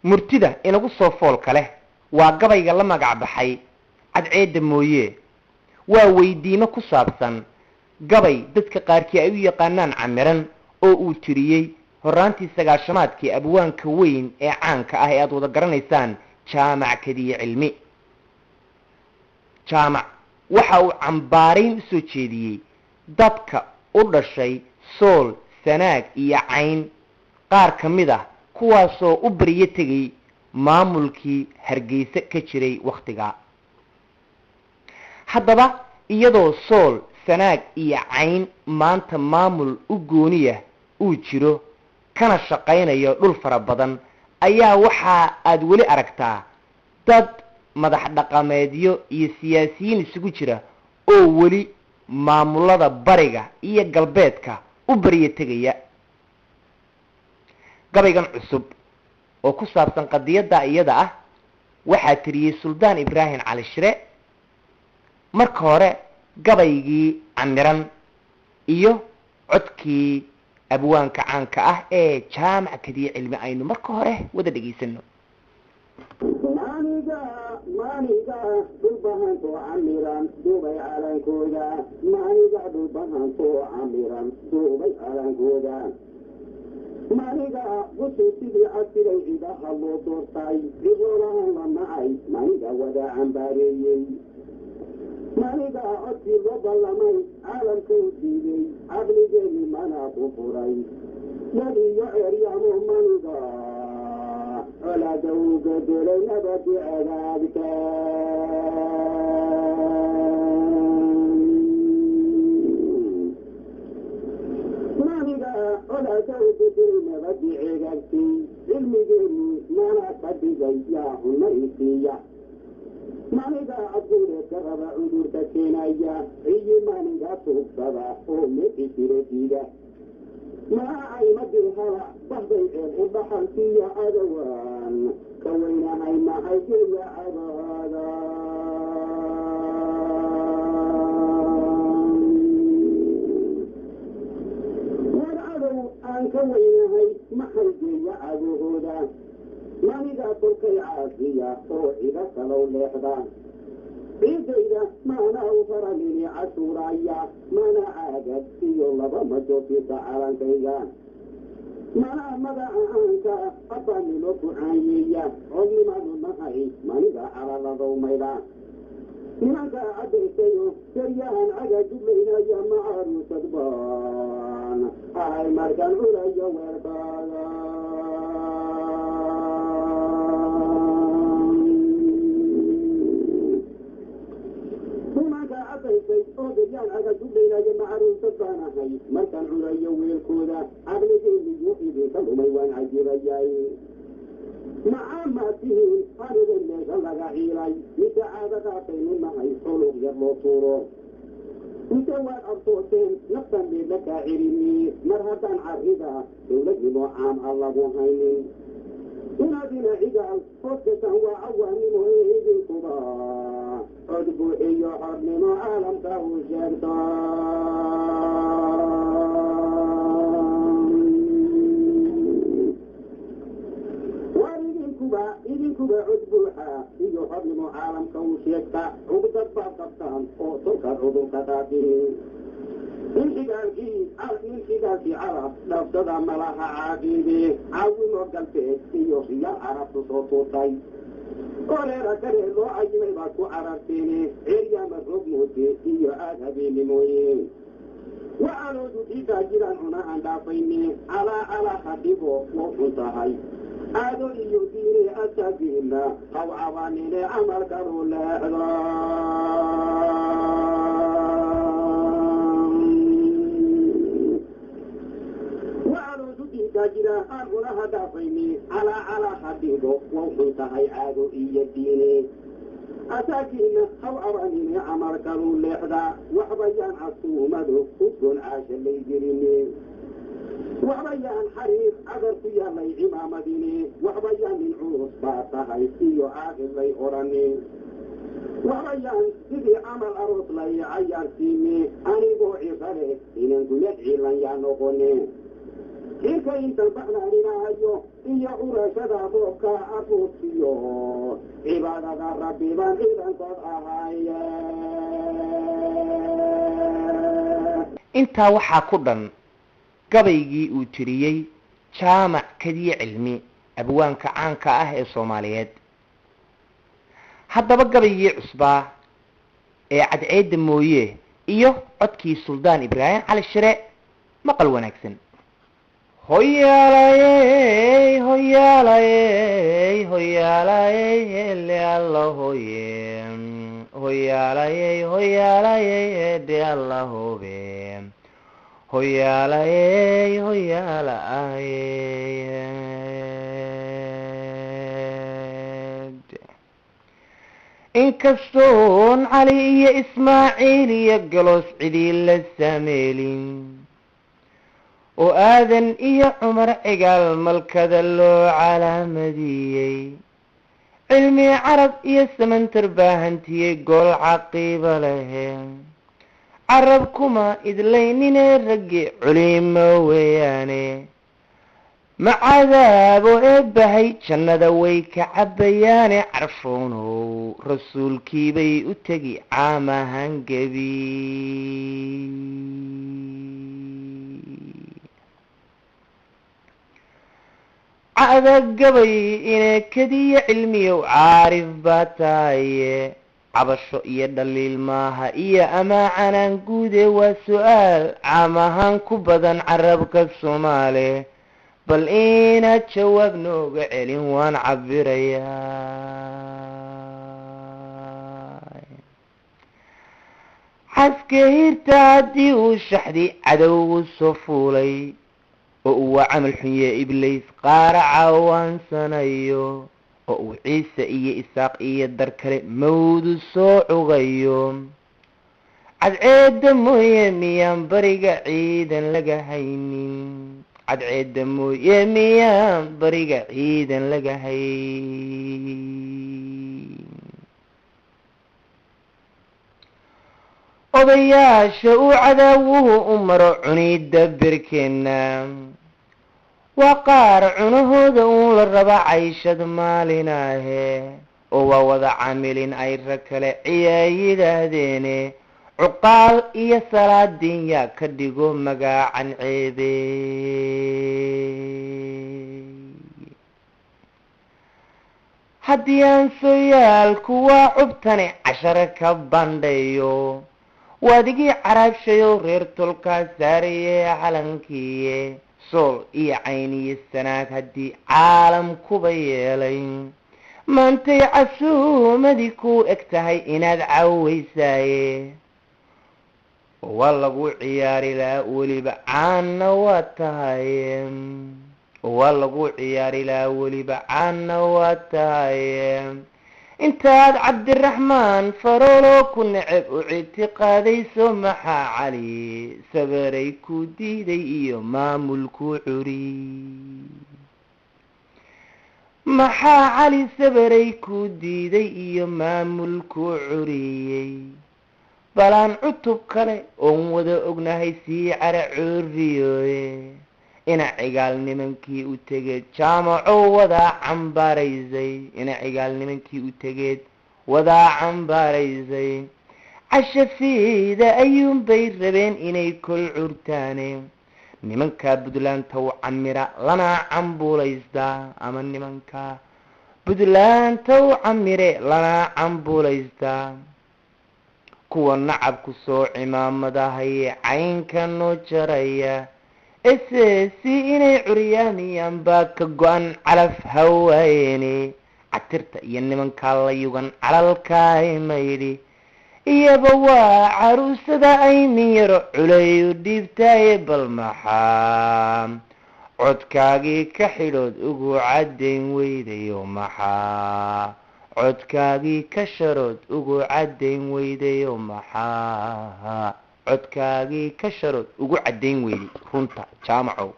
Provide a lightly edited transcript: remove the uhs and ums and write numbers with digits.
murtida inagu soo fool kale waa gabayga la magac baxay cadceedda mooye waa weydiimo ku saabsan gabay dadka qaarkii ay u yaqaanaan camiran oo uu tiriyey horaantii sagaashamaadkii abwaanka weyn ee caanka ah ee aad wada garanaysaan jaamac kadiye cilmi jaamac waxa uu cambaarayn u soo jeediyey dadka u dhashay sool sanaag iyo cayn qaar ka mid ah kuwaasoo u baryo tegay maamulkii hargeysa ka jiray wakhtigaa haddaba iyadoo sool sanaag iyo cayn maanta maamul u gooniya uu jiro kana shaqaynayo dhul fara badan ayaa waxa aad weli aragtaa dad madax dhaqameedyo iyo siyaasiyiin isugu jira oo weli maamulada bariga iyo galbeedka u baryo tegaya gabaygan cusub oo ku saabsan qadiyadda iyada ah waxaa tiriyey suldaan ibraahim cali shire marka hore gabaygii camiran iyo codkii abwaanka caanka ah ee jaamac kadiye cilmi aynu marka hore wada dhegaysano maaniga dhulbahanto camiran duubay calankooda maaniga dhulbahanto camiran duubay calankooda maaniga wuxuu sidii casiray cidaha loo doortay cidoolahan la nacay maaniga wada cambaareeyey maaniga codkii loo ballamay caalamkuu diiday caqligeedii manaa ku furay yad iyo ceeryaamo maniga colaada uu godelay nabadi cadaabka maniga colaada uu godelay nabadi cegaagtay cilmigeenu mana fadhigay yaa cunno isiiya maniga cabduureedka raba cudurka keenaya ciyi maniga tuugsada oo mexi jiro diida maacaymadii hala bahday ceeb u dhaxantiiya adawaan ka weynahay maxay geeya cabaada war cadow aan ka weynahay maxay geeya cadahooda maniga kolkay caafiya oo cido kalow leexdaan ciidayda maana u faramini cashuuraya mana caagad iyo laba majoofisa calankayga mana magaca aanka abbaanilo kucaayeeya codnimadu nahay maniga calaladow maydha nimanka caddaysayo daryahan caga jublaynaya macaruusad baan ahay markaan culayo weerkaaga oo daryaan aga jublaynaya macaruusad baan ahay markaan culayo weelkooda caqligeedigu idinka dhumay waan cajirayay macaamaad tihiin aniga meesha laga ciilay mise caada qaataynu nahay xuluq yar loo tuuro mise waad absooteen naftan beedla kaa celini mar haddaan carrida dawladnimo caam a lagu haynin inaadina cigaal hooskasan waa cawaanimo ee idinkuba codbu iyo xornimo caalamka uu sheegto war idinkuba cod buuxa iyo xornimo caalamka uu sheegta cugdad baad qabtaan oo tolkaad cudurka qaadin ninxigaalkii carab dhaafsada malaha caaqiide caawimo galbeed iyo riyaal carabtu soo tuurtay oreera kale loo cayimay baad ku cararteene ceeryaama roog moode iyo aad habeenimooye waxaanoodu kiisaa jiraan cunahan dhaafayne calaa dhibo wou xun tahay aado iyo diine asagiina qawcabanine camalkanu leexdo jira aan cunaha dhaafayne calaa hadhigo wou xun tahay caado iyo diine asaagiina haw cabanine camalkanu leexda waxbayaan casuumadu udgoon caasha lay jirine waxbayaan xariif cadar ku yaalay cimaamadine waxbayaan nin culus baa tahay iyo caaqib lay odhane waxbayaan sidii camal aroos lay cayaarsiine anigoo cisale inaan guyad ciilan yaa noqone xilka inta baxdaaninahayo iyo urashada roobka afuusiyo cibaadada rabbi baan ciidankood ahaaye intaa waxaa ku dhan gabaygii uu tiriyey jaamac kadiye cilmi abwaanka caanka ah ee Soomaaliyeed. haddaba gabaygii cusbaa ee cadceedda mooye iyo codkii Suldaan Ibraahim Cali Shire maqal wanaagsan. hoyaalayey hoyaalayey hoyaalayey le alla hoye hoyaalayey hoyaalayey de alla hobe hoyaalayey hoyaalayey inkastoon cali iyo ismaaciil iyo galos cidii la sameelin oo aadan iyo cumar cigaal malkada loo calaamadiyey cilmi carab iyo samantar baahantiyey gool caqiiba lehe carab kuma idlaynine raggi culimo weeyaane macadaabo eebbahay jannada way ka cabayaane carfoonow rasuulkiibay u tegi caamahan gebi gabay ina kadiye cilmiyow caarif baa tahaye cabasho iyo dhaliil maaha iyo amaacanaan guude waa su-aal caam ahaan ku badan carabka Soomaali bal inaad jawaab nooga celin waan cabirayaa caskahirta haddii uu shaxdi cadowgu soo fuulay oo uu waa camal xunye ibliis qaaraca waansanayo oo uu ciise iyo isaaq iyo dar kale mawdu soo cugayo cadceedda mooye miyaan bariga ciidan laga haynin cadceedda mooye miyaan bariga ciidan laga hayn odayaasha uu cadaawuhu u maro cunidda birkeena waa qaar cunahooda uun la raba cayshad maalinaahe oo waa wada caamilin ay rag kale ciyaa yidhaahdeene cuqaal iyo salaadiin yaa ka dhigo magaacan ceebe haddii aan sooyaalku waa cubtane cashare ka bandhayo waadigii caraabshayo reer tolkaa saaraye calankiiye sool iyo cayn iyo sanaag haddii caalamkuba yeelay maantay casuumadii ku eg tahay inaad cawaysaaye waa lagu ciyaari lahaa weliba caanna waa tahaye waa lagu ciyaari lahaa weliba caanna waa tahaye intaad cabdiraxmaan faroolo ku neceb u ictiqaadayso maxaa cali sabaray ku diiday iyo maamulku curi maxaa cali sabaray ku diiday iyo maamulku curiyey balaan cutub kale oon wada ognahay sii cara cooriyoye ina cigaal nimankii u tegeed jaamaco wadaa cambaaraysay ina cigaal nimankii u tegeed wadaa cambaaraysay cashafiida ayuunbay rabeen inay kol curtaane nimankaa buntlandta u camira lana cambuulaystaa ama nimankaa buntlandta u camire lana cambuulaystaa kuwa nacabku soo cimaamadahaye caynka noo jaraya si inay curyaamiyaan baa ka go-an calaf hawaayeene catirta iyo nimankaa la yugan calalkaay maydhi iyaba waa caruusada aynin yaro culayu dhiibtaaye bal maxaa codkaagii ka xidhood ugu caddayn weydayo maxaa codkaagii ka sharood ugu caddayn weydayo maxaa codkaagii ka sharood ugu caddayn weyday runta jaamacow